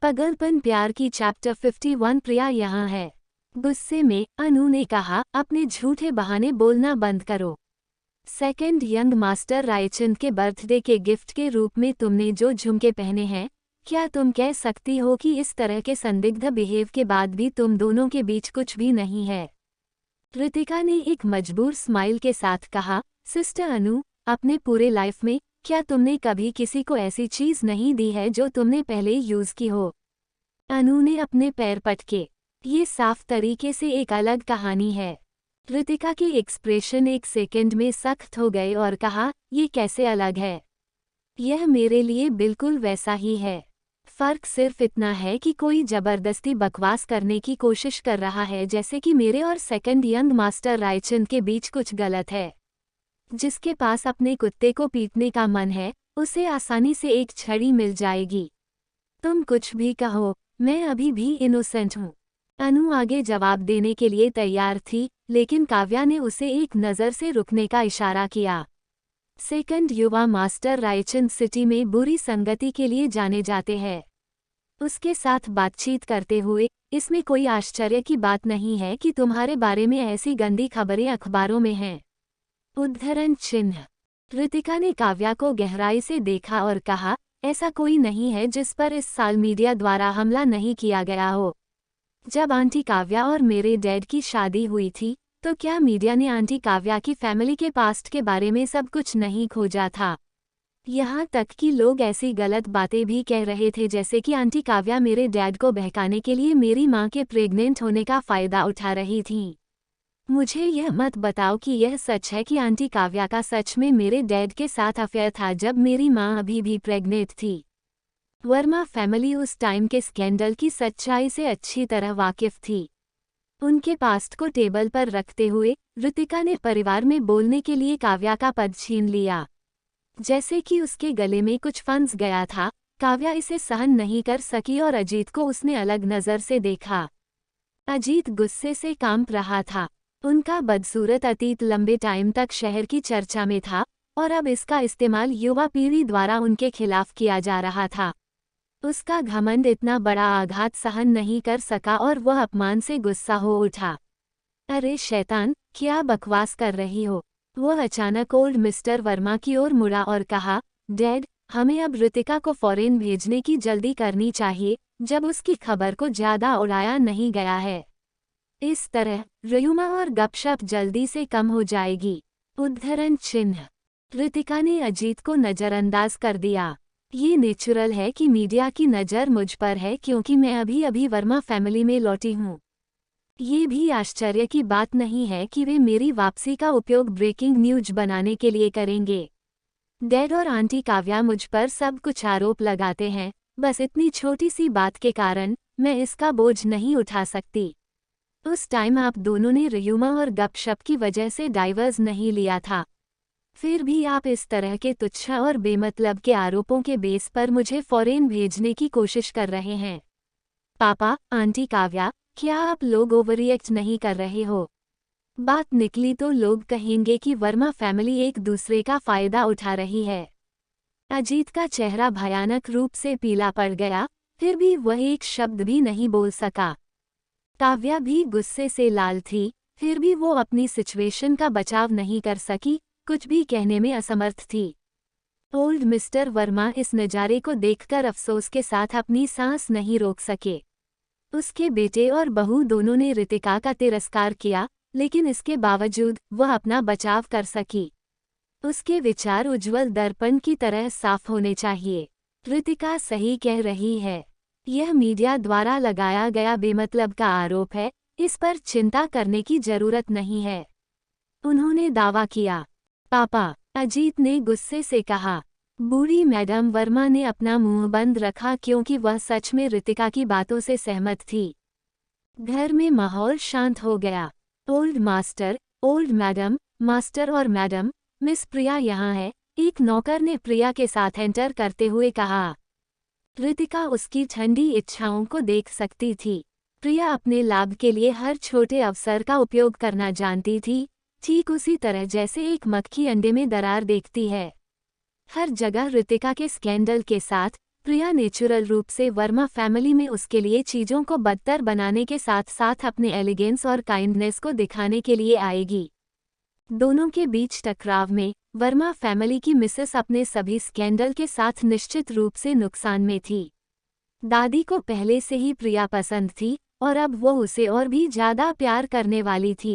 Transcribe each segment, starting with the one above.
पागलपन प्यार की चैप्टर 51 प्रिया यहाँ है। गुस्से में अनु ने कहा, अपने झूठे बहाने बोलना बंद करो। सेकंड यंग मास्टर रायचंद के बर्थडे के गिफ्ट के रूप में तुमने जो झुमके पहने हैं, क्या तुम कह सकती हो कि इस तरह के संदिग्ध बिहेव के बाद भी तुम दोनों के बीच कुछ भी नहीं है? रितिका ने एक मजबूर स्माइल के साथ कहा, सिस्टर अनु, अपने पूरे लाइफ में क्या तुमने कभी किसी को ऐसी चीज नहीं दी है जो तुमने पहले यूज की हो? अनु ने अपने पैर पटके। ये साफ तरीके से एक अलग कहानी है। रितिका के एक्सप्रेशन एक सेकंड में सख्त हो गए और कहा, ये कैसे अलग है? यह मेरे लिए बिल्कुल वैसा ही है। फर्क सिर्फ इतना है कि कोई जबरदस्ती बकवास करने की कोशिश कर रहा है जैसे कि मेरे और सेकंड यंग मास्टर रायचंद के बीच कुछ गलत है। जिसके पास अपने कुत्ते को पीटने का मन है, उसे आसानी से एक छड़ी मिल जाएगी। तुम कुछ भी कहो, मैं अभी भी इनोसेंट हूँ। अनु आगे जवाब देने के लिए तैयार थी, लेकिन काव्या ने उसे एक नज़र से रुकने का इशारा किया। सेकंड युवा मास्टर रायचंद सिटी में बुरी संगति के लिए जाने जाते हैं। उसके साथ बातचीत करते हुए इसमें कोई आश्चर्य की बात नहीं है कि तुम्हारे बारे में ऐसी गंदी खबरें अखबारों में हैं। उद्धरण चिन्ह। रितिका ने काव्या को गहराई से देखा और कहा, ऐसा कोई नहीं है जिस पर इस साल मीडिया द्वारा हमला नहीं किया गया हो। जब आंटी काव्या और मेरे डैड की शादी हुई थी, तो क्या मीडिया ने आंटी काव्या की फैमिली के पास्ट के बारे में सब कुछ नहीं खोजा था? यहाँ तक कि लोग ऐसी गलत बातें भी कह रहे थे जैसे कि आंटी काव्या मेरे डैड को बहकाने के लिए मेरी माँ के प्रेग्नेंट होने का फ़ायदा उठा रही थी। मुझे यह मत बताओ कि यह सच है कि आंटी काव्या का सच में मेरे डैड के साथ अफेयर था जब मेरी माँ अभी भी प्रेग्नेंट थी। वर्मा फैमिली उस टाइम के स्कैंडल की सच्चाई से अच्छी तरह वाकिफ थी। उनके पास्ट को टेबल पर रखते हुए रितिका ने परिवार में बोलने के लिए काव्या का पद छीन लिया। जैसे कि उसके गले में कुछ फंस गया था। काव्या इसे सहन नहीं कर सकी और अजीत को उसने अलग नज़र से देखा। अजीत गुस्से से कांप रहा था। उनका बदसूरत अतीत लंबे टाइम तक शहर की चर्चा में था और अब इसका इस्तेमाल युवा पीढ़ी द्वारा उनके खिलाफ किया जा रहा था। उसका घमंड इतना बड़ा आघात सहन नहीं कर सका और वह अपमान से गुस्सा हो उठा। अरे शैतान, क्या बकवास कर रही हो? वह अचानक ओल्ड मिस्टर वर्मा की ओर मुड़ा और कहा, डैड, हमें अब रितिका को फॉरेन भेजने की जल्दी करनी चाहिए जब उसकी खबर को ज़्यादा उड़ाया नहीं गया है। इस तरह रयुमा और गपशप जल्दी से कम हो जाएगी। उद्धरण चिन्ह। रितिका ने अजीत को नज़रअंदाज कर दिया। ये नेचुरल है कि मीडिया की नज़र मुझ पर है क्योंकि मैं अभी वर्मा फैमिली में लौटी हूँ। ये भी आश्चर्य की बात नहीं है कि वे मेरी वापसी का उपयोग ब्रेकिंग न्यूज बनाने के लिए करेंगे। डैड और आंटी काव्या मुझ पर सब कुछ आरोप लगाते हैं, बस इतनी छोटी सी बात के कारण मैं इसका बोझ नहीं उठा सकती। उस टाइम आप दोनों ने रयुमा और गपशप की वजह से डाइवर्स नहीं लिया था। फिर भी आप इस तरह के तुच्छ और बेमतलब के आरोपों के बेस पर मुझे फॉरेन भेजने की कोशिश कर रहे हैं। पापा, आंटी काव्या, क्या आप लोग ओवररिएक्ट नहीं कर रहे हो? बात निकली तो लोग कहेंगे कि वर्मा फैमिली एक दूसरे का फायदा उठा रही है। अजीत का चेहरा भयानक रूप से पीला पड़ गया, फिर भी वह एक शब्द भी नहीं बोल सका। काव्या भी गुस्से से लाल थी, फिर भी वो अपनी सिचुएशन का बचाव नहीं कर सकी, कुछ भी कहने में असमर्थ थी। ओल्ड मिस्टर वर्मा इस नज़ारे को देखकर अफसोस के साथ अपनी सांस नहीं रोक सके। उसके बेटे और बहू दोनों ने रितिका का तिरस्कार किया, लेकिन इसके बावजूद वह अपना बचाव कर सकी। उसके विचार उज्ज्वल दर्पण की तरह साफ होने चाहिए। रितिका सही कह रही है। यह मीडिया द्वारा लगाया गया बेमतलब का आरोप है, इस पर चिंता करने की जरूरत नहीं है, उन्होंने दावा किया। पापा, अजीत ने गुस्से से कहा। बूढ़ी मैडम वर्मा ने अपना मुंह बंद रखा क्योंकि वह सच में रितिका की बातों से सहमत थी। घर में माहौल शांत हो गया। Old master, old madam, master और मैडम, मिस प्रिया यहाँ है, एक नौकर ने प्रिया के साथ एंटर करते हुए कहा। रितिका उसकी ठंडी इच्छाओं को देख सकती थी। प्रिया अपने लाभ के लिए हर छोटे अवसर का उपयोग करना जानती थी, ठीक उसी तरह जैसे एक मक्खी अंडे में दरार देखती है। हर जगह रितिका के स्कैंडल के साथ प्रिया नेचुरल रूप से वर्मा फैमिली में उसके लिए चीज़ों को बदतर बनाने के साथ साथ अपने एलिगेंस और काइंडनेस को दिखाने के लिए आएगी। दोनों के बीच टकराव में वर्मा फैमिली की मिसेस अपने सभी स्कैंडल के साथ निश्चित रूप से नुकसान में थी। दादी को पहले से ही प्रिया पसंद थी और अब वो उसे और भी ज़्यादा प्यार करने वाली थी।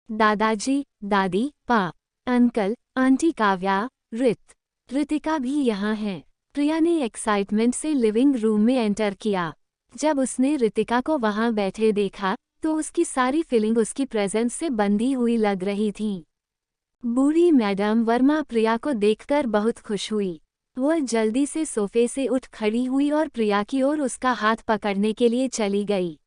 दादाजी, दादी, पा, अंकल, आंटी काव्या, रितिका भी यहाँ हैं। प्रिया ने एक्साइटमेंट से लिविंग रूम में एंटर किया। जब उसने रितिका को वहाँ बैठे देखा तो उसकी सारी फीलिंग उसकी प्रेजेंस से बंधी हुई लग रही थी। बूढ़ी मैडम वर्मा प्रिया को देखकर बहुत खुश हुई। वह जल्दी से सोफे से उठ खड़ी हुई और प्रिया की ओर उसका हाथ पकड़ने के लिए चली गई।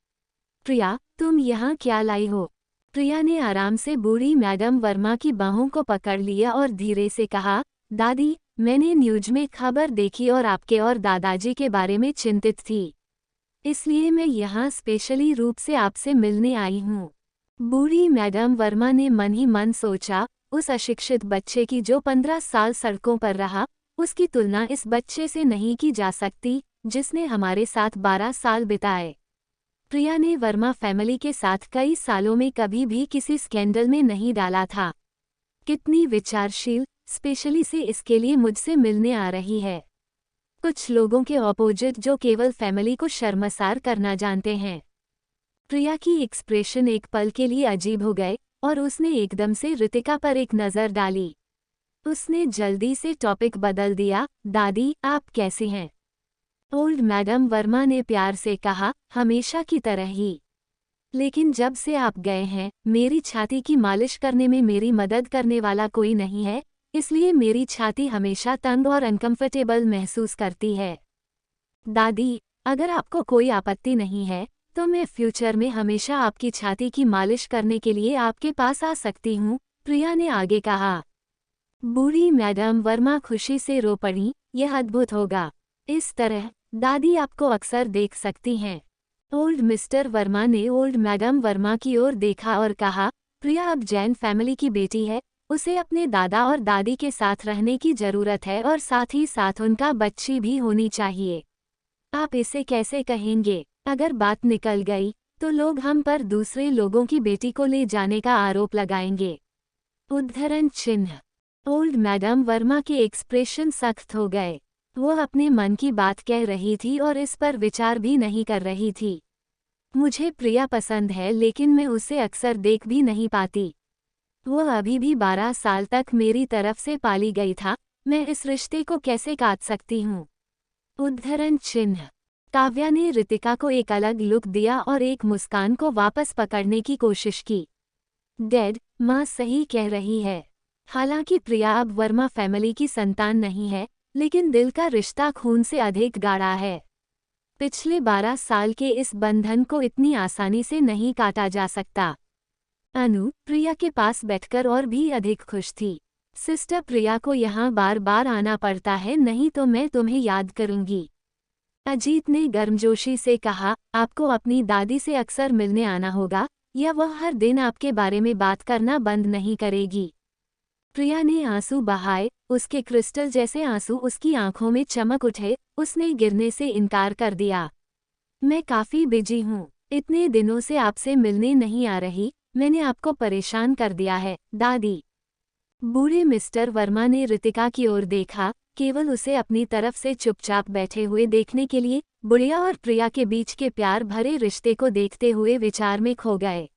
प्रिया, तुम यहाँ क्या लाई हो? प्रिया ने आराम से बूढ़ी मैडम वर्मा की बाहों को पकड़ लिया और धीरे से कहा, दादी, मैंने न्यूज में खबर देखी और आपके और दादाजी के बारे में चिंतित थी, इसलिए मैं यहाँ स्पेशली रूप से आपसे मिलने आई हूँ। बूढ़ी मैडम वर्मा ने मन ही मन सोचा, उस अशिक्षित बच्चे की जो 15 साल सड़कों पर रहा, उसकी तुलना इस बच्चे से नहीं की जा सकती जिसने हमारे साथ 12 साल बिताए। प्रिया ने वर्मा फैमिली के साथ कई सालों में कभी भी किसी स्कैंडल में नहीं डाला था। कितनी विचारशील, स्पेशली से इसके लिए मुझसे मिलने आ रही है। कुछ लोगों के ऑपोजिट जो केवल फैमिली को शर्मसार करना जानते हैं। प्रिया की एक्सप्रेशन एक पल के लिए अजीब हो गए और उसने एकदम से रितिका पर एक नज़र डाली। उसने जल्दी से टॉपिक बदल दिया, दादी, आप कैसी हैं? ओल्ड मैडम वर्मा ने प्यार से कहा, हमेशा की तरह ही। लेकिन जब से आप गए हैं, मेरी छाती की मालिश करने में मेरी मदद करने वाला कोई नहीं है, इसलिए मेरी छाती हमेशा तंग और अनकंफर्टेबल महसूस करती है। दादी, अगर आपको कोई आपत्ति नहीं है तो मैं फ्यूचर में हमेशा आपकी छाती की मालिश करने के लिए आपके पास आ सकती हूँ, प्रिया ने आगे कहा। बूढ़ी मैडम वर्मा खुशी से रो पड़ी, यह अद्भुत होगा। इस तरह दादी आपको अक्सर देख सकती हैं। ओल्ड मिस्टर वर्मा ने ओल्ड मैडम वर्मा की ओर देखा और कहा, प्रिया अब जैन फैमिली की बेटी है, उसे अपने दादा और दादी के साथ रहने की जरूरत है और साथ ही साथ उनका बच्ची भी होनी चाहिए। आप इसे कैसे कहेंगे? अगर बात निकल गई तो लोग हम पर दूसरे लोगों की बेटी को ले जाने का आरोप लगाएंगे। उद्धरण चिन्ह। ओल्ड मैडम वर्मा के एक्सप्रेशन सख्त हो गए। वह अपने मन की बात कह रही थी और इस पर विचार भी नहीं कर रही थी। मुझे प्रिया पसंद है लेकिन मैं उसे अक्सर देख भी नहीं पाती। वह अभी भी 12 साल तक मेरी तरफ से पाली गई था, मैं इस रिश्ते को कैसे काट सकती हूँ? उद्धरण चिन्ह। काव्या ने रितिका को एक अलग लुक दिया और एक मुस्कान को वापस पकड़ने की कोशिश की। डैड, माँ सही कह रही है। हालांकि प्रिया अब वर्मा फैमिली की संतान नहीं है, लेकिन दिल का रिश्ता खून से अधिक गाढ़ा है। पिछले 12 साल के इस बंधन को इतनी आसानी से नहीं काटा जा सकता। अनु प्रिया के पास बैठकर और भी अधिक खुश थी। सिस्टर प्रिया को यहाँ बार बार आना पड़ता है, नहीं तो मैं तुम्हें याद करूंगी। अजीत ने गर्मजोशी से कहा, आपको अपनी दादी से अक्सर मिलने आना होगा या वह हर दिन आपके बारे में बात करना बंद नहीं करेगी। प्रिया ने आंसू बहाए, उसके क्रिस्टल जैसे आंसू उसकी आंखों में चमक उठे। उसने गिरने से इनकार कर दिया। मैं काफ़ी बिजी हूँ, इतने दिनों से आपसे मिलने नहीं आ रही, मैंने आपको परेशान कर दिया है, दादी। बूढ़े मिस्टर वर्मा ने रितिका की ओर देखा, केवल उसे अपनी तरफ से चुपचाप बैठे हुए देखने के लिए। बुढ़िया और प्रिया के बीच के प्यार भरे रिश्ते को देखते हुए विचार में खो गए।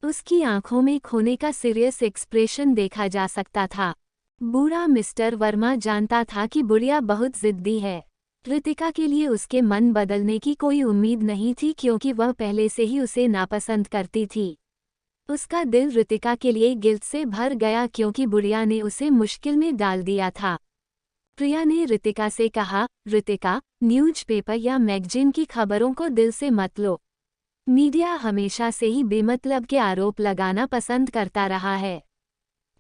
उसकी आंखों में खोने का सीरियस एक्सप्रेशन देखा जा सकता था। बूढ़ा मिस्टर वर्मा जानता था कि बुढ़िया बहुत जिद्दी है। रितिका के लिए उसके मन बदलने की कोई उम्मीद नहीं थी क्योंकि वह पहले से ही उसे नापसंद करती थी। उसका दिल रितिका के लिए गिल्ट से भर गया क्योंकि बुढ़िया ने उसे मुश्किल में डाल दिया था। प्रिया ने रितिका से कहा, रितिका, न्यूज़पेपर या मैगजीन की खबरों को दिल से मत लो। मीडिया हमेशा से ही बेमतलब के आरोप लगाना पसंद करता रहा है।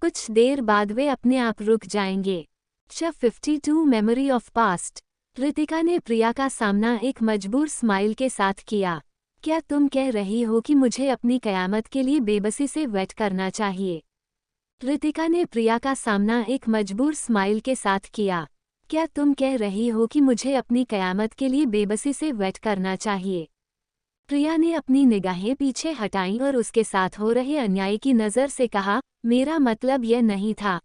कुछ देर बाद वे अपने आप रुक जाएंगे। Chapter 52 memory of past. Ritika ने प्रिया का सामना एक मजबूर स्माइल के साथ किया। क्या तुम कह रही हो कि मुझे अपनी कयामत के लिए बेबसी से वेट करना चाहिए? रितिका ने प्रिया का सामना एक मजबूर स्माइल के साथ किया। क्या तुम कह रही हो कि मुझे अपनी कयामत के लिए बेबसी से वेट करना चाहिए? प्रिया ने अपनी निगाहें पीछे हटाईं और उसके साथ हो रहे अन्याय की नज़र से कहा, मेरा मतलब यह नहीं था।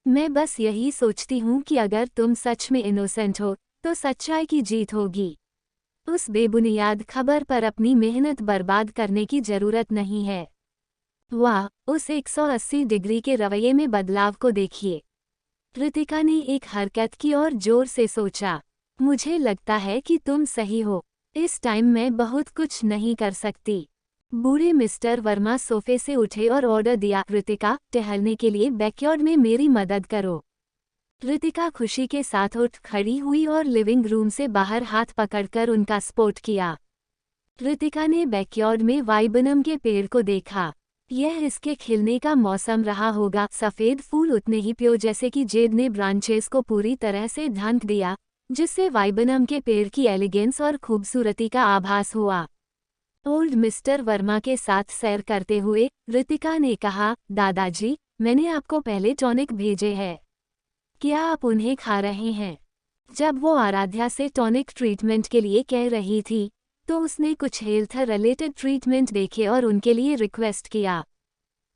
मैं बस यही सोचती हूँ कि अगर तुम सच में इनोसेंट हो, तो सच्चाई की जीत होगी। उस बेबुनियाद खबर पर अपनी मेहनत बर्बाद करने की जरूरत नहीं है। वाह, उस 180 डिग्री के रवैये में बदलाव को देखिए। कृतिका ने एक हरकत की और जोर से सोचा। मुझे लगता है कि तुम सही हो। इस टाइम मैं बहुत कुछ नहीं कर सकती। बूढ़े मिस्टर वर्मा सोफे से उठे और ऑर्डर दिया, कृतिका, टहलने के लिए बैकयार्ड में मेरी मदद करो। कृतिका खुशी के साथ उठ खड़ी हुई और लिविंग रूम से बाहर हाथ पकड़कर उनका सपोर्ट किया। कृतिका ने बैकयार्ड में वाइबनम के पेड़ को देखा। यह इसके खिलने का मौसम रहा होगा। सफ़ेद फूल उतने ही प्योर जैसे कि जेड ने ब्रांचेस को पूरी तरह से ढक दिया, जिससे वाइबनम के पेड़ की एलिगेंस और खूबसूरती का आभास हुआ। ओल्ड मिस्टर वर्मा के साथ सैर करते हुए कृतिका ने कहा, दादाजी, मैंने आपको पहले टॉनिक भेजे हैं। क्या आप उन्हें खा रहे हैं? जब वो आराध्या से टॉनिक ट्रीटमेंट के लिए कह रही थी, तो उसने कुछ हेल्थ रिलेटेड ट्रीटमेंट देखे और उनके लिए रिक्वेस्ट किया।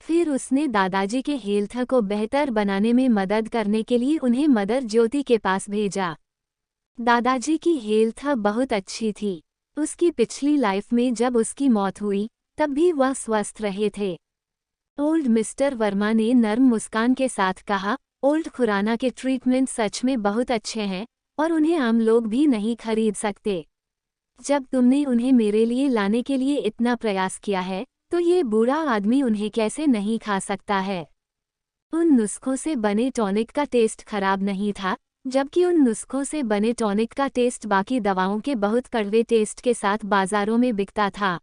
फिर उसने दादाजी के हेल्थ को बेहतर बनाने में मदद करने के लिए उन्हें मदर ज्योति के पास भेजा। दादाजी की हेल्थ बहुत अच्छी थी। उसकी पिछली लाइफ में जब उसकी मौत हुई, तब भी वह स्वस्थ रहे थे। ओल्ड मिस्टर वर्मा ने नर्म मुस्कान के साथ कहा, ओल्ड खुराना के ट्रीटमेंट सच में बहुत अच्छे हैं और उन्हें आम लोग भी नहीं खरीद सकते। जब तुमने उन्हें मेरे लिए लाने के लिए इतना प्रयास किया है, तो ये बूढ़ा आदमी उन्हें कैसे नहीं खा सकता है? उन नुस्खों से बने टॉनिक का टेस्ट खराब नहीं था, जबकि उन नुस्खों से बने टॉनिक का टेस्ट बाकी दवाओं के बहुत कड़वे टेस्ट के साथ बाजारों में बिकता था।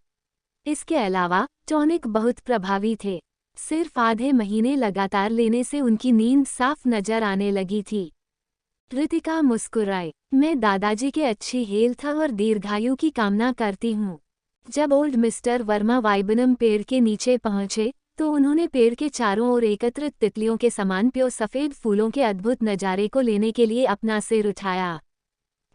इसके अलावा टॉनिक बहुत प्रभावी थे। सिर्फ आधे महीने लगातार लेने से उनकी नींद साफ नजर आने लगी थी। कृतिका मुस्कुराई। मैं दादाजी के अच्छी हेल्थ और दीर्घायु की कामना करती हूँ। जब ओल्ड मिस्टर वर्मा वाइबनम पेड़ के नीचे पहुंचे, तो उन्होंने पेड़ के चारों ओर एकत्रित तितलियों के समान प्योर सफ़ेद फूलों के अद्भुत नज़ारे को लेने के लिए अपना सिर उठाया।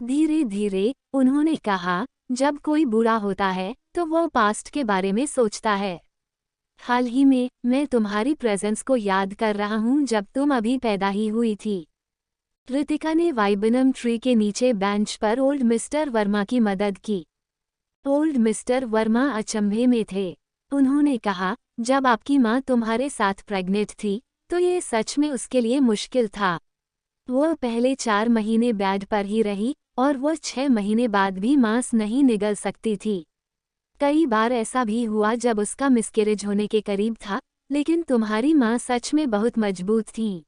धीरे धीरे उन्होंने कहा, जब कोई बूढ़ा होता है, तो वो पास्ट के बारे में सोचता है। हाल ही में मैं तुम्हारी प्रेजेंस को याद कर रहा हूँ जब तुम अभी पैदा ही हुई थी। कृतिका ने वाइबनम ट्री के नीचे बेंच पर ओल्ड मिस्टर वर्मा की मदद की। ओल्ड मिस्टर वर्मा अचंभे में थे। उन्होंने कहा, जब आपकी माँ तुम्हारे साथ प्रेग्नेंट थी, तो ये सच में उसके लिए मुश्किल था। वो पहले 4 महीने बेड पर ही रही और वो 6 महीने बाद भी मांस नहीं निगल सकती थी। कई बार ऐसा भी हुआ जब उसका मिसकैरेज होने के करीब था, लेकिन तुम्हारी माँ सच में बहुत मजबूत थी।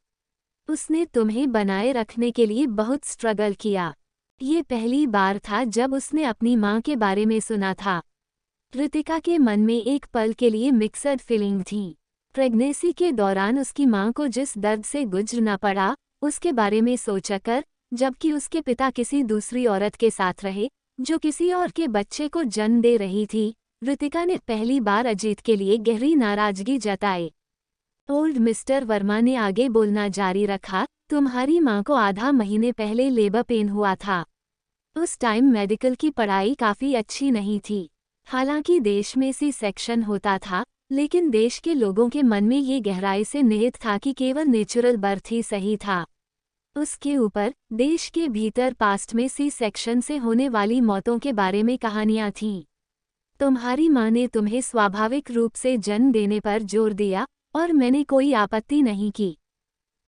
उसने तुम्हें बनाए रखने के लिए बहुत स्ट्रगल किया। ये पहली बार था जब उसने अपनी माँ के बारे में सुना था। कृतिका के मन में एक पल के लिए मिक्सड फीलिंग थी। प्रेगनेंसी के दौरान उसकी माँ को जिस दर्द से गुजरना पड़ा, उसके बारे में सोचकर, जबकि उसके पिता किसी दूसरी औरत के साथ रहे, जो किसी और के बच्चे को जन्म दे रही थी, कृतिका ने पहली बार अजीत के लिए गहरी नाराजगी जताई। ओल्ड मिस्टर वर्मा ने आगे बोलना जारी रखा, तुम्हारी माँ को आधा महीने पहले लेबर पेन हुआ था। उस टाइम मेडिकल की पढ़ाई काफ़ी अच्छी नहीं थी। हालांकि देश में सी सेक्शन होता था, लेकिन देश के लोगों के मन में ये गहराई से निहित था कि केवल नेचुरल बर्थ ही सही था। उसके ऊपर देश के भीतर पास्ट में सी सेक्शन से होने वाली मौतों के बारे में कहानियां थीं। तुम्हारी माँ ने तुम्हें स्वाभाविक रूप से जन्म देने पर जोर दिया और मैंने कोई आपत्ति नहीं की।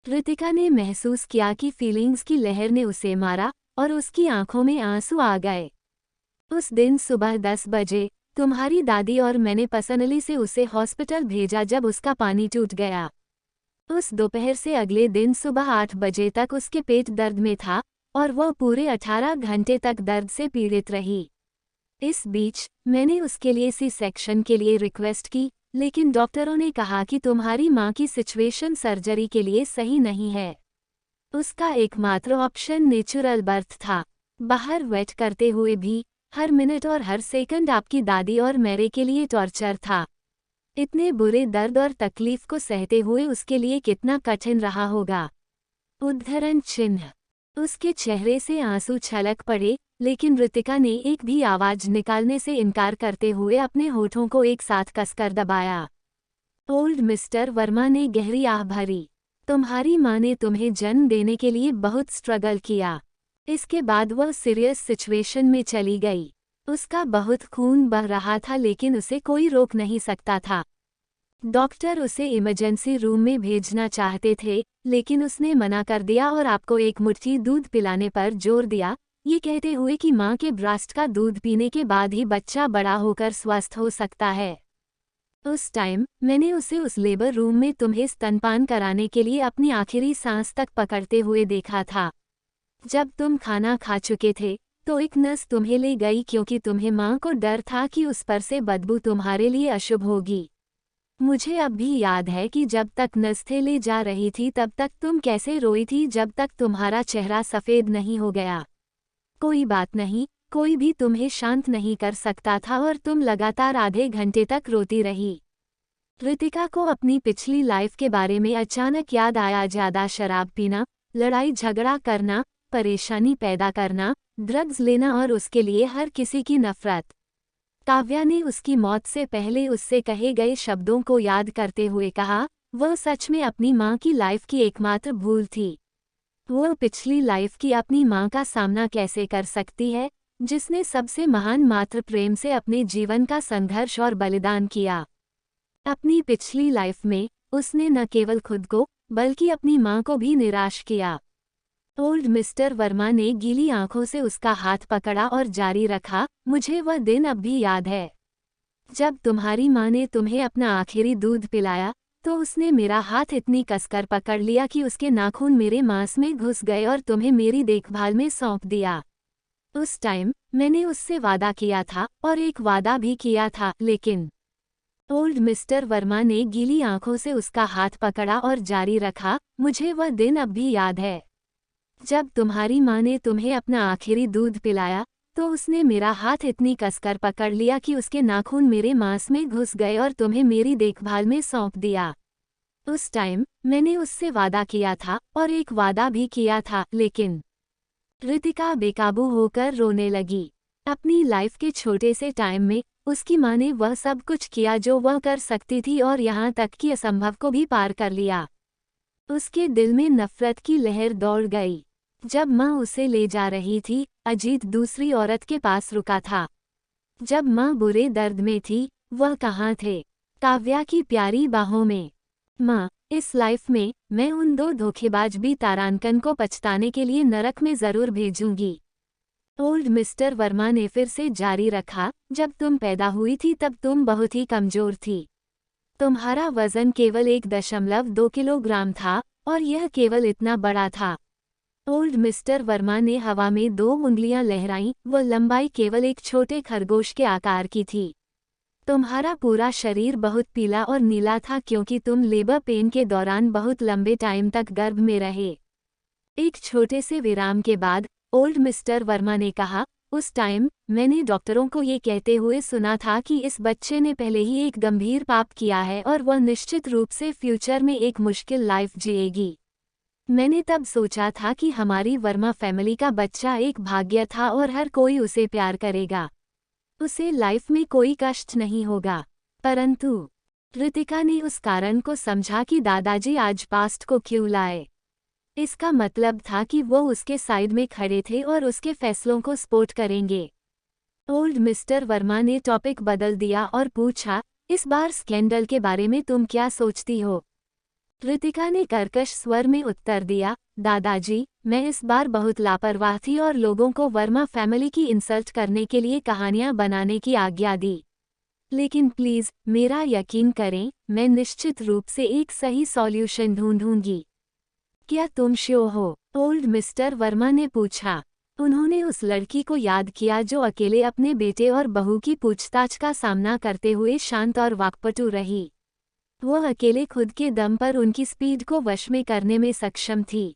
कृतिका ने महसूस किया कि फीलिंग्स की लहर ने उसे मारा और उसकी आंखों में आंसू आ गए। उस दिन सुबह 10 बजे तुम्हारी दादी और मैंने पर्सनली से उसे हॉस्पिटल भेजा जब उसका पानी टूट गया। उस दोपहर से अगले दिन सुबह 8 बजे तक उसके पेट दर्द में था और वह पूरे 18 घंटे तक दर्द से पीड़ित रही। इस बीच मैंने उसके लिए सी सेक्शन के लिए रिक्वेस्ट की, लेकिन डॉक्टरों ने कहा कि तुम्हारी माँ की सिचुएशन सर्जरी के लिए सही नहीं है। उसका एकमात्र ऑप्शन नेचुरल बर्थ था। बाहर वेट करते हुए भी हर मिनट और हर सेकंड आपकी दादी और मेरे के लिए टॉर्चर था। इतने बुरे दर्द और तकलीफ को सहते हुए उसके लिए कितना कठिन रहा होगा। उद्धरण चिन्ह। उसके चेहरे से आंसू छलक पड़े, लेकिन ऋतिका ने एक भी आवाज निकालने से इनकार करते हुए अपने होठों को एक साथ कसकर दबाया। ओल्ड मिस्टर वर्मा ने गहरी आह भरी। तुम्हारी माँ ने तुम्हें जन्म देने के लिए बहुत स्ट्रगल किया। इसके बाद वह सीरियस सिचुएशन में चली गई। उसका बहुत खून बह रहा था लेकिन उसे कोई रोक नहीं सकता था। डॉक्टर उसे इमरजेंसी रूम में भेजना चाहते थे, लेकिन उसने मना कर दिया और आपको एक मुट्ठी दूध पिलाने पर जोर दिया, ये कहते हुए कि माँ के ब्रेस्ट का दूध पीने के बाद ही बच्चा बड़ा होकर स्वस्थ हो सकता है। उस टाइम मैंने उसे उस लेबर रूम में तुम्हें स्तनपान कराने के लिए अपनी आखिरी सांस तक पकड़ते हुए देखा था। जब तुम खाना खा चुके थे तो एक नर्स तुम्हें ले गई क्योंकि तुम्हें माँ को डर था कि उस पर से बदबू तुम्हारे लिए अशुभ होगी। मुझे अब भी याद है कि जब तक नर्स ले जा रही थी तब तक तुम कैसे रोई थी जब तक तुम्हारा चेहरा सफ़ेद नहीं हो गया। कोई बात नहीं, कोई भी तुम्हें शांत नहीं कर सकता था और तुम लगातार आधे घंटे तक रोती रही। ऋतिका को अपनी पिछली लाइफ के बारे में अचानक याद आया, ज़्यादा शराब पीना, लड़ाई झगड़ा करना, परेशानी पैदा करना, ड्रग्स लेना और उसके लिए हर किसी की नफरत। काव्या ने उसकी मौत से पहले उससे कहे गए शब्दों को याद करते हुए कहा, वह सच में अपनी माँ की लाइफ की एकमात्र भूल थी। वह पिछली लाइफ की अपनी माँ का सामना कैसे कर सकती है, जिसने सबसे महान मातृ प्रेम से अपने जीवन का संघर्ष और बलिदान किया। अपनी पिछली लाइफ में उसने न केवल खुद को बल्कि अपनी माँ को भी निराश किया। ओल्ड मिस्टर वर्मा ने गीली आंखों से उसका हाथ पकड़ा और जारी रखा, मुझे वह दिन अब भी याद है। जब तुम्हारी माँ ने तुम्हें अपना आखिरी दूध पिलाया तो उसने मेरा हाथ इतनी कसकर पकड़ लिया कि उसके नाखून मेरे मांस में घुस गए और तुम्हें मेरी देखभाल में सौंप दिया। उस टाइम मैंने उससे वादा किया था और एक वादा भी किया था, लेकिन ओल्ड मिस्टर वर्मा ने गीली आंखों से उसका हाथ पकड़ा और जारी रखा, मुझे वह दिन अब भी याद है। जब तुम्हारी माँ ने तुम्हें अपना आखिरी दूध पिलाया तो उसने मेरा हाथ इतनी कसकर पकड़ लिया कि उसके नाखून मेरे मांस में घुस गए और तुम्हें मेरी देखभाल में सौंप दिया। उस टाइम मैंने उससे वादा किया था और एक वादा भी किया था, लेकिन ऋतिका बेकाबू होकर रोने लगी। अपनी लाइफ के छोटे से टाइम में उसकी माँ ने वह सब कुछ किया जो वह कर सकती थी और यहाँ तक कि असंभव को भी पार कर लिया। उसके दिल में नफरत की लहर दौड़ गई। जब माँ उसे ले जा रही थी, अजीत दूसरी औरत के पास रुका था। जब माँ बुरे दर्द में थी, वह कहाँ थे? काव्या की प्यारी बाहों में। माँ, इस लाइफ में मैं उन दो धोखेबाज भी तारांकन को पछताने के लिए नरक में जरूर भेजूंगी। ओल्ड मिस्टर वर्मा ने फिर से जारी रखा, जब तुम पैदा हुई थी तब तुम बहुत ही कमजोर थी। तुम्हारा वजन केवल 1.2 किलोग्राम था और यह केवल इतना बड़ा था। ओल्ड मिस्टर वर्मा ने हवा में 2 उंगलियां लहराईं, वह लंबाई केवल एक छोटे खरगोश के आकार की थी। तुम्हारा पूरा शरीर बहुत पीला और नीला था क्योंकि तुम लेबर पेन के दौरान बहुत लंबे टाइम तक गर्भ में रहे। एक छोटे से विराम के बाद ओल्ड मिस्टर वर्मा ने कहा, उस टाइम मैंने डॉक्टरों को ये कहते हुए सुना था कि इस बच्चे ने पहले ही एक गंभीर पाप किया है और वह निश्चित रूप से फ्यूचर में एक मुश्किल लाइफ जिएगी। मैंने तब सोचा था कि हमारी वर्मा फैमिली का बच्चा एक भाग्य था और हर कोई उसे प्यार करेगा, उसे लाइफ में कोई कष्ट नहीं होगा। परंतु ऋतिका ने उस कारण को समझा कि दादाजी आज पास्ट को क्यों लाए। इसका मतलब था कि वो उसके साइड में खड़े थे और उसके फैसलों को सपोर्ट करेंगे। ओल्ड मिस्टर वर्मा ने टॉपिक बदल दिया और पूछा, इस बार स्कैंडल के बारे में तुम क्या सोचती हो? ऋतिका ने कर्कश स्वर में उत्तर दिया, दादाजी, मैं इस बार बहुत लापरवाह थी और लोगों को वर्मा फैमिली की इंसल्ट करने के लिए कहानियां बनाने की आज्ञा दी। लेकिन प्लीज मेरा यकीन करें, मैं निश्चित रूप से एक सही सॉल्यूशन ढूंढूंगी। क्या तुम श्योर हो? ओल्ड मिस्टर वर्मा ने पूछा। उन्होंने उस लड़की को याद किया जो अकेले अपने बेटे और बहू की पूछताछ का सामना करते हुए शांत और वाक्पटु रही। वह अकेले खुद के दम पर उनकी स्पीड को वश में करने में सक्षम थी।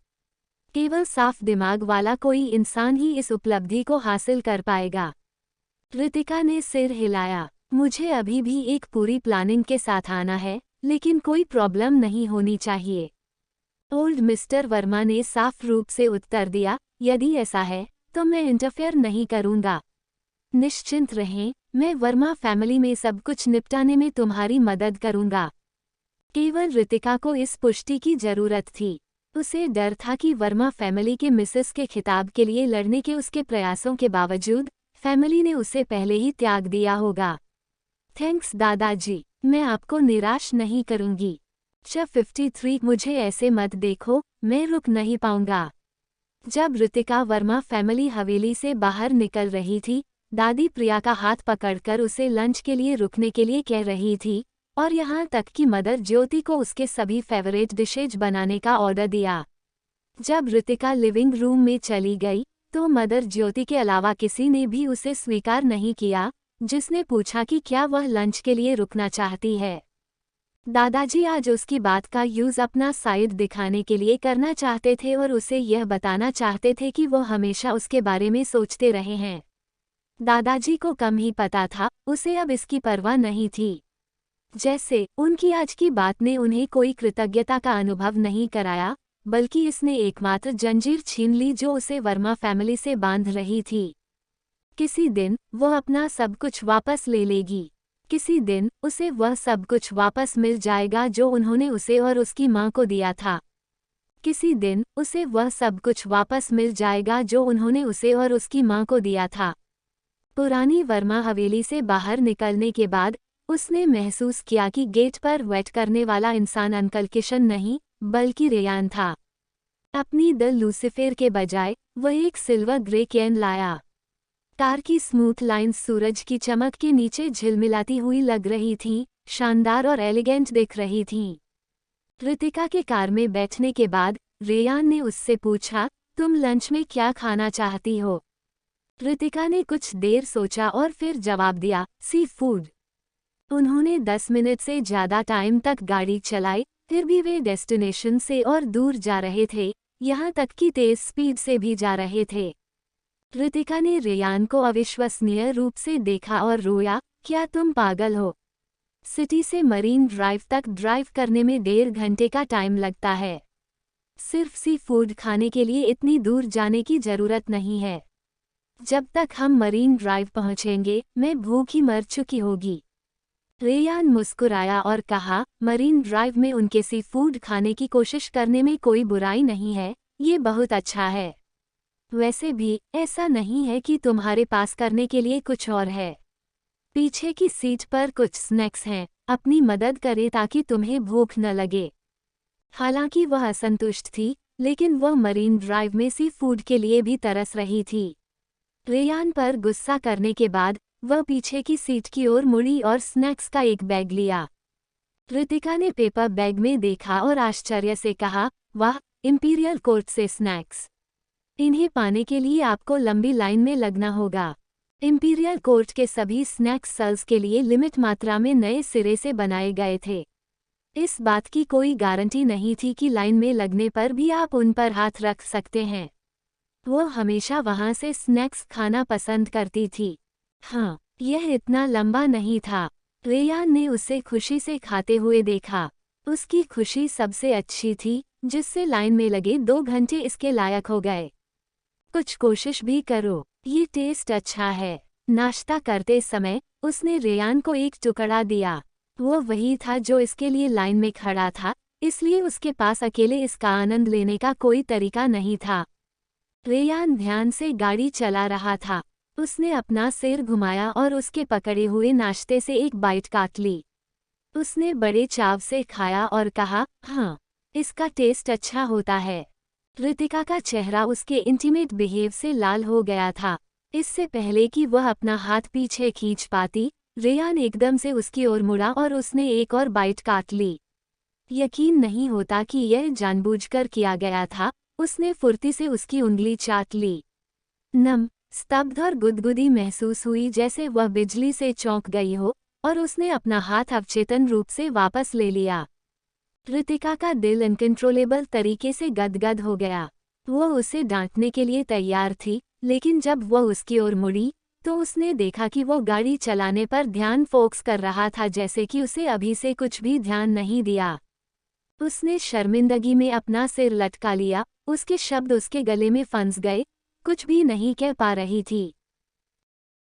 केवल साफ दिमाग वाला कोई इंसान ही इस उपलब्धि को हासिल कर पाएगा। ऋतिका ने सिर हिलाया। मुझे अभी भी एक पूरी प्लानिंग के साथ आना है, लेकिन कोई प्रॉब्लम नहीं होनी चाहिए। ओल्ड मिस्टर वर्मा ने साफ रूप से उत्तर दिया, यदि ऐसा है तो मैं इंटरफेयर नहीं करूंगा। निश्चिंत रहें, मैं वर्मा फैमिली में सब कुछ निपटाने में तुम्हारी मदद करूंगा। केवल रितिका को इस पुष्टि की जरूरत थी। उसे डर था कि वर्मा फैमिली के मिसेस के खिताब के लिए लड़ने के उसके प्रयासों के बावजूद फैमिली ने उसे पहले ही त्याग दिया होगा। थैंक्स दादाजी, मैं आपको निराश नहीं करूंगी। जब 53 मुझे ऐसे मत देखो, मैं रुक नहीं पाऊंगा। जब रितिका वर्मा फैमिली हवेली से बाहर निकल रही थी, दादी प्रिया का हाथ पकड़कर उसे लंच के लिए रुकने के लिए कह रही थी और यहाँ तक कि मदर ज्योति को उसके सभी फेवरेट डिशेज बनाने का ऑर्डर दिया। जब रितिका लिविंग रूम में चली गई तो मदर ज्योति के अलावा किसी ने भी उसे स्वीकार नहीं किया, जिसने पूछा कि क्या वह लंच के लिए रुकना चाहती है। दादाजी आज उसकी बात का यूज अपना साइड दिखाने के लिए करना चाहते थे और उसे यह बताना चाहते थे कि वो हमेशा उसके बारे में सोचते रहे हैं। दादाजी को कम ही पता था, उसे अब इसकी परवाह नहीं थी। जैसे उनकी आज की बात ने उन्हें कोई कृतज्ञता का अनुभव नहीं कराया, बल्कि इसने एकमात्र जंजीर छीन ली जो उसे वर्मा फैमिली से बांध रही थी। किसी दिन वह अपना सब कुछ वापस ले लेगी। किसी दिन उसे वह सब कुछ वापस मिल जाएगा जो उन्होंने उसे और उसकी मां को दिया था। किसी दिन उसे वह सब कुछ वापस मिल जाएगा जो उन्होंने उसे और उसकी मां को दिया था। पुरानी वर्मा हवेली से बाहर निकलने के बाद उसने महसूस किया कि गेट पर वेट करने वाला इंसान अंकल किशन नहीं, बल्कि रेयान था। अपनी द लूसिफेर के बजाय वह एक सिल्वर ग्रे कैन लाया। कार की स्मूथ लाइंस सूरज की चमक के नीचे झिलमिलाती हुई लग रही थीं, शानदार और एलिगेंट दिख रही थीं। रितिका के कार में बैठने के बाद रेयान ने उससे पूछा, तुम लंच में क्या खाना चाहती हो? रितिका ने कुछ देर सोचा और फिर जवाब दिया, सी फूड। उन्होंने 10 मिनट से ज़्यादा टाइम तक गाड़ी चलाई, फिर भी वे डेस्टिनेशन से और दूर जा रहे थे, यहाँ तक कि तेज स्पीड से भी जा रहे थे। रितिका ने रेयान को अविश्वसनीय रूप से देखा और रोया, क्या तुम पागल हो? सिटी से मरीन ड्राइव तक ड्राइव करने में 1.5 घंटे का टाइम लगता है। सिर्फ सी फूड खाने के लिए इतनी दूर जाने की जरूरत नहीं है। जब तक हम मरीन ड्राइव पहुंचेंगे, मैं भूखी मर चुकी होगी। रेयान मुस्कुराया और कहा, मरीन ड्राइव में उनके सी फूड खाने की कोशिश करने में कोई बुराई नहीं है, ये बहुत अच्छा है। वैसे भी ऐसा नहीं है कि तुम्हारे पास करने के लिए कुछ और है। पीछे की सीट पर कुछ स्नैक्स हैं, अपनी मदद करें ताकि तुम्हें भूख न लगे। हालांकि वह असंतुष्ट थी, लेकिन वह मरीन ड्राइव में सी फूड के लिए भी तरस रही थी। रेयान पर गुस्सा करने के बाद वह पीछे की सीट की ओर मुड़ी और स्नैक्स का एक बैग लिया। रितिका ने पेपर बैग में देखा और आश्चर्य से कहा, वाह, इंपीरियल कोर्ट से स्नैक्स। इन्हें पाने के लिए आपको लंबी लाइन में लगना होगा। इंपीरियल कोर्ट के सभी स्नैक्स सेल्स के लिए लिमिट मात्रा में नए सिरे से बनाए गए थे। इस बात की कोई गारंटी नहीं थी कि लाइन में लगने पर भी आप उन पर हाथ रख सकते हैं। वो हमेशा वहां से स्नैक्स खाना पसंद करती थी। हाँ, यह इतना लंबा नहीं था। रेयान ने उसे खुशी से खाते हुए देखा। उसकी खुशी सबसे अच्छी थी, जिससे लाइन में लगे 2 घंटे इसके लायक हो गए। कुछ कोशिश भी करो, ये टेस्ट अच्छा है। नाश्ता करते समय उसने रेयान को एक टुकड़ा दिया। वो वही था जो इसके लिए लाइन में खड़ा था, इसलिए उसके पास अकेले इसका आनंद लेने का कोई तरीका नहीं था। रेयान ध्यान से गाड़ी चला रहा था। उसने अपना सिर घुमाया और उसके पकड़े हुए नाश्ते से एक बाइट काट ली। उसने बड़े चाव से खाया और कहा, हाँ, इसका टेस्ट अच्छा होता है। रितिका का चेहरा उसके इंटीमेट बिहेव से लाल हो गया था। इससे पहले कि वह अपना हाथ पीछे खींच पाती, रेयान एकदम से उसकी ओर मुड़ा और उसने एक और बाइट काट ली। यकीन नहीं होता कि यह जानबूझकर किया गया था। उसने फुर्ती से उसकी उंगली चाट ली। नम, स्तब्ध और गुदगुदी महसूस हुई, जैसे वह बिजली से चौंक गई हो, और उसने अपना हाथ अवचेतन रूप से वापस ले लिया। रितिका का दिल अनकंट्रोलेबल तरीके से गदगद हो गया। वह उसे डांटने के लिए तैयार थी, लेकिन जब वह उसकी ओर मुड़ी तो उसने देखा कि वो गाड़ी चलाने पर ध्यान फोकस कर रहा था, जैसे कि उसे अभी से कुछ भी ध्यान नहीं दिया। उसने शर्मिंदगी में अपना सिर लटका लिया, उसके शब्द उसके गले में फंस गए, कुछ भी नहीं कह पा रही थी।